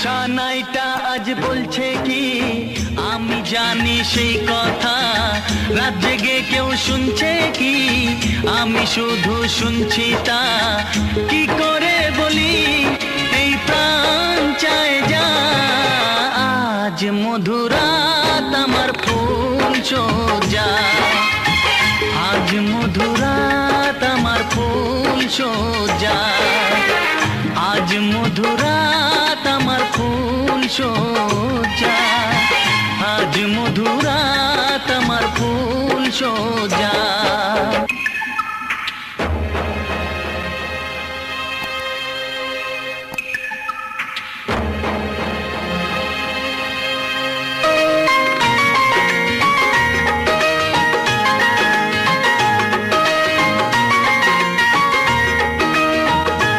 সানাইটা আজ বলছে কি আমি জানি সেই কথা, রাত জেগে কেউ শুনছে কি আমি শুধু শুনছি তা। কি করে বলি এই প্রাণ চায় যা, আজ মধুরাত আমার ফুল সোজা, আজ মধুরাত আমার ফুল সোজা।